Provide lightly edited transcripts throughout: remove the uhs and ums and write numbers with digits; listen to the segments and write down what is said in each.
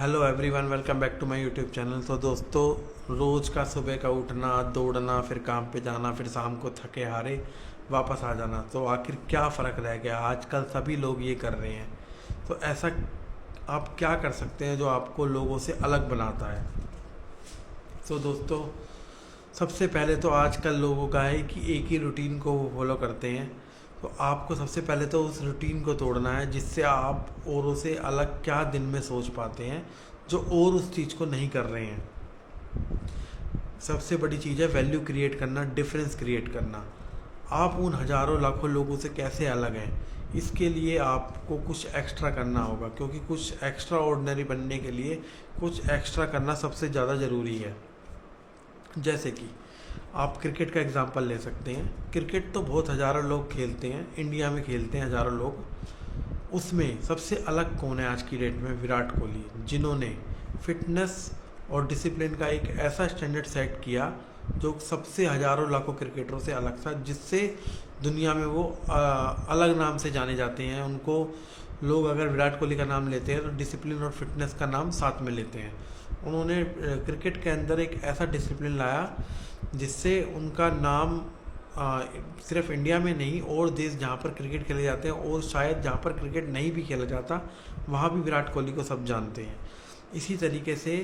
Hello everyone, welcome back to my YouTube channel. तो दोस्तों, रोज़ का सुबह का उठना, दौड़ना, फिर काम पे जाना, फिर शाम को थके हारे वापस आ जाना, तो आखिर क्या फ़र्क रह गया? आजकल सभी लोग ये कर रहे हैं। तो ऐसा आप क्या कर सकते हैं जो आपको लोगों से अलग बनाता है? तो दोस्तों, सबसे पहले तो आजकल लोगों का है कि एक ही रूटीन को वो फॉलो करते हैं। तो आपको सबसे पहले तो उस रूटीन को तोड़ना है जिससे आप औरों से अलग क्या दिन में सोच पाते हैं जो और उस चीज़ को नहीं कर रहे हैं। सबसे बड़ी चीज़ है वैल्यू क्रिएट करना, डिफरेंस क्रिएट करना। आप उन हज़ारों लाखों लोगों से कैसे अलग हैं, इसके लिए आपको कुछ एक्स्ट्रा करना होगा, क्योंकि कुछ एक्स्ट्रा ऑर्डिनरी बनने के लिए कुछ एक्स्ट्रा करना सबसे ज़्यादा ज़रूरी है। जैसे कि आप क्रिकेट का एग्जांपल ले सकते हैं। क्रिकेट तो बहुत हज़ारों लोग खेलते हैं, इंडिया में खेलते हैं हज़ारों लोग। उसमें सबसे अलग कौन है आज की डेट में? विराट कोहली, जिन्होंने फिटनेस और डिसिप्लिन का एक ऐसा स्टैंडर्ड सेट किया जो सबसे हज़ारों लाखों क्रिकेटरों से अलग था, जिससे दुनिया में वो अलग नाम से जाने जाते हैं। उनको लोग अगर विराट कोहली का नाम लेते हैं तो डिसिप्लिन और फिटनेस का नाम साथ में लेते हैं। उन्होंने क्रिकेट के अंदर एक ऐसा डिसिप्लिन लाया जिससे उनका नाम सिर्फ इंडिया में नहीं, और देश जहाँ पर क्रिकेट खेले जाते हैं और शायद जहाँ पर क्रिकेट नहीं भी खेला जाता वहाँ भी विराट कोहली को सब जानते हैं। इसी तरीके से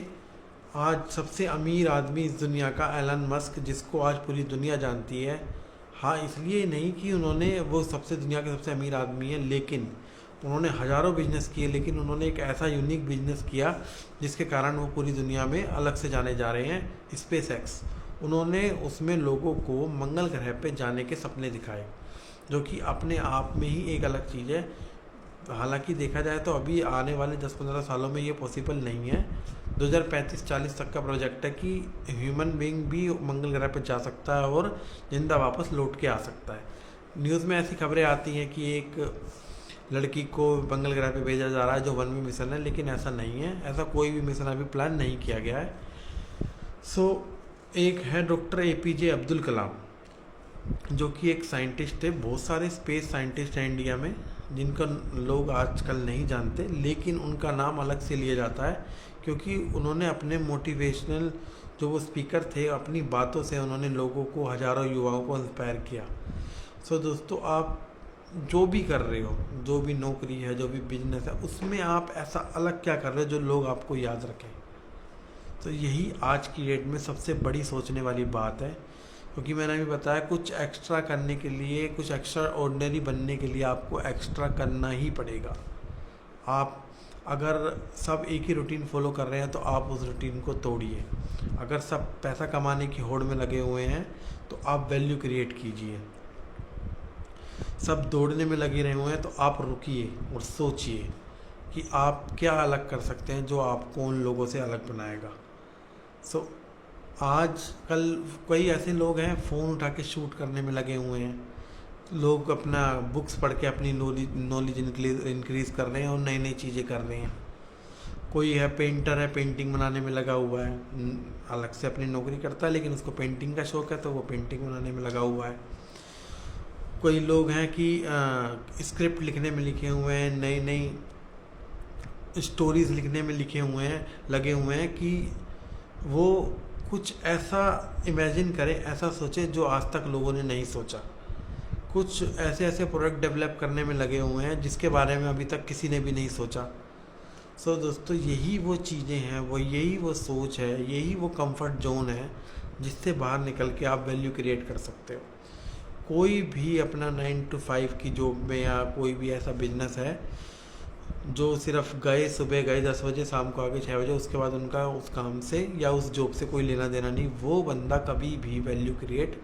आज सबसे अमीर आदमी इस दुनिया का एलन मस्क, जिसको आज पूरी दुनिया जानती है। हाँ, इसलिए नहीं कि उन्होंने वो सबसे दुनिया के सबसे अमीर आदमी है, लेकिन उन्होंने हज़ारों बिजनेस किए, लेकिन उन्होंने एक ऐसा यूनिक बिजनेस किया जिसके कारण वो पूरी दुनिया में अलग से जाने जा रहे हैं। स्पेस एक्स, उन्होंने उसमें लोगों को मंगल ग्रह पे जाने के सपने दिखाए, जो कि अपने आप में ही एक अलग चीज़ है। हालांकि देखा जाए तो अभी आने वाले 10-15 सालों में ये पॉसिबल नहीं है। 2035-40 तक का प्रोजेक्ट है कि ह्यूमन बीइंग भी मंगल ग्रह पर जा सकता है और जिंदा वापस लौट के आ सकता है। न्यूज़ में ऐसी खबरें आती हैं कि एक लड़की को मंगल ग्रह पे भेजा जा रहा है जो 1 मिशन है, लेकिन ऐसा नहीं है। ऐसा कोई भी मिशन अभी प्लान नहीं किया गया है। एक है डॉक्टर APJ अब्दुल कलाम, जो कि एक साइंटिस्ट है। बहुत सारे स्पेस साइंटिस्ट हैं इंडिया में जिनका लोग आजकल नहीं जानते, लेकिन उनका नाम अलग से लिया जाता है क्योंकि उन्होंने अपने मोटिवेशनल जो वो स्पीकर थे, अपनी बातों से उन्होंने लोगों को, हज़ारों युवाओं को इंस्पायर किया। दोस्तों, आप जो भी कर रहे हो, जो भी नौकरी है, जो भी बिजनेस है, उसमें आप ऐसा अलग क्या कर रहे हो जो लोग आपको याद रखें? तो यही आज की डेट में सबसे बड़ी सोचने वाली बात है, क्योंकि मैंने अभी बताया कुछ एक्स्ट्रा करने के लिए, कुछ एक्स्ट्रा ऑर्डिनरी बनने के लिए आपको एक्स्ट्रा करना ही पड़ेगा। आप अगर सब एक ही रूटीन फॉलो कर रहे हैं तो आप उस रूटीन को तोड़िए। अगर सब पैसा कमाने की होड़ में लगे हुए हैं तो आप वैल्यू क्रिएट कीजिए। सब दौड़ने में लगे रहे हुए हैं तो आप रुकिए और सोचिए कि आप क्या अलग कर सकते हैं जो आपको उन लोगों से अलग बनाएगा। आज कल कई ऐसे लोग हैं फ़ोन उठा के शूट करने में लगे हुए हैं। लोग अपना बुक्स पढ़ के अपनी नॉलेज इंक्रीज़ कर रहे हैं और नई नई चीज़ें कर रहे हैं। कोई है पेंटर है, पेंटिंग बनाने में लगा हुआ है, अलग से अपनी नौकरी करता है लेकिन उसको पेंटिंग का शौक़ है तो वो पेंटिंग बनाने में लगा हुआ है। कोई लोग हैं कि स्क्रिप्ट लिखने में लिखे हुए हैं, नई नई स्टोरीज़ लिखने में लगे हुए हैं कि वो कुछ ऐसा इमेजिन करें, ऐसा सोचें जो आज तक लोगों ने नहीं सोचा। कुछ ऐसे ऐसे प्रोडक्ट डेवलप करने में लगे हुए हैं जिसके बारे में अभी तक किसी ने भी नहीं सोचा। दोस्तों, यही वो चीज़ें हैं, यही वो सोच है, यही वो कंफर्ट जोन है जिससे बाहर निकल के आप वैल्यू क्रिएट कर सकते हो। कोई भी अपना 9 to 5 की जॉब में, या कोई भी ऐसा बिजनेस है जो सिर्फ सुबह गए 10 बजे, शाम को आगे 6 बजे, उसके बाद उनका उस काम से या उस जॉब से कोई लेना देना नहीं, वो बंदा कभी भी वैल्यू क्रिएट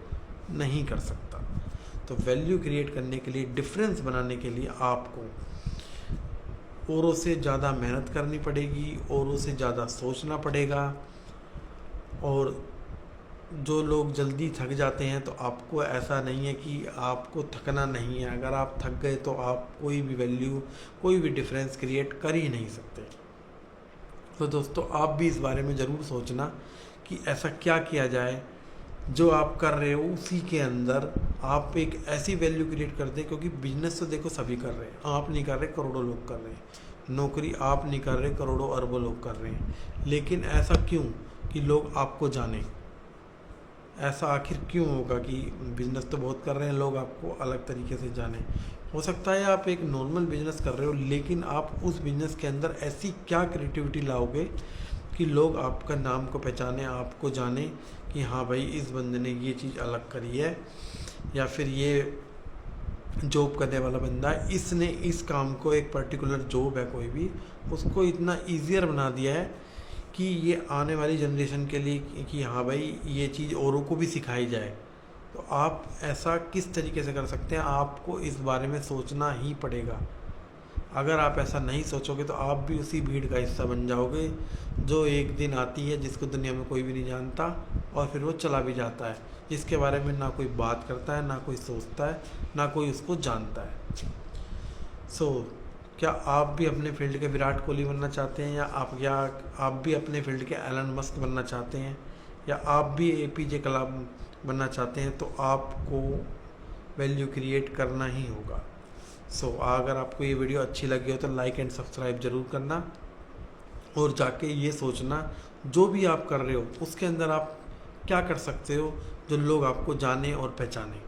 नहीं कर सकता। तो वैल्यू क्रिएट करने के लिए, डिफरेंस बनाने के लिए आपको औरों से ज़्यादा मेहनत करनी पड़ेगी, औरों से ज़्यादा सोचना पड़ेगा। और जो लोग जल्दी थक जाते हैं, तो आपको ऐसा नहीं है कि आपको थकना नहीं है। अगर आप थक गए तो आप कोई भी वैल्यू, कोई भी डिफरेंस क्रिएट कर ही नहीं सकते। तो दोस्तों, आप भी इस बारे में ज़रूर सोचना कि ऐसा क्या किया जाए जो आप कर रहे हो उसी के अंदर आप एक ऐसी वैल्यू क्रिएट कर दें, क्योंकि बिजनेस तो देखो सभी कर रहे हैं, आप नहीं कर रहे, करोड़ों लोग कर रहे हैं। नौकरी आप नहीं कर रहे, करोड़ों अरबों लोग कर रहे हैं। लेकिन ऐसा क्यों कि लोग आपको जाने? ऐसा आखिर क्यों होगा कि बिजनेस तो बहुत कर रहे हैं, लोग आपको अलग तरीके से जाने? हो सकता है आप एक नॉर्मल बिजनेस कर रहे हो, लेकिन आप उस बिजनेस के अंदर ऐसी क्या क्रिएटिविटी लाओगे कि लोग आपका नाम को पहचाने, आपको जाने कि हाँ भाई इस बंदे ने ये चीज़ अलग करी है, या फिर ये जॉब करने वाला बंदा है, इसने इस काम को, एक पर्टिकुलर जॉब है कोई भी, उसको इतना ईजियर बना दिया है कि ये आने वाली जनरेशन के लिए कि हाँ भाई ये चीज़ औरों को भी सिखाई जाए। तो आप ऐसा किस तरीके से कर सकते हैं, आपको इस बारे में सोचना ही पड़ेगा। अगर आप ऐसा नहीं सोचोगे तो आप भी उसी भीड़ का हिस्सा बन जाओगे जो एक दिन आती है, जिसको दुनिया में कोई भी नहीं जानता, और फिर वो चला भी जाता है, जिसके बारे में ना कोई बात करता है, ना कोई सोचता है, ना कोई उसको जानता है। क्या आप भी अपने फील्ड के विराट कोहली बनना चाहते हैं, या आप भी अपने फील्ड के एलन मस्क बनना चाहते हैं, या आप भी एपीजे कलाम बनना चाहते हैं? तो आपको वैल्यू क्रिएट करना ही होगा। अगर आपको ये वीडियो अच्छी लगी हो तो लाइक एंड सब्सक्राइब ज़रूर करना, और जाके ये सोचना जो भी आप कर रहे हो उसके अंदर आप क्या कर सकते हो जो लोग आपको जाने और पहचाने।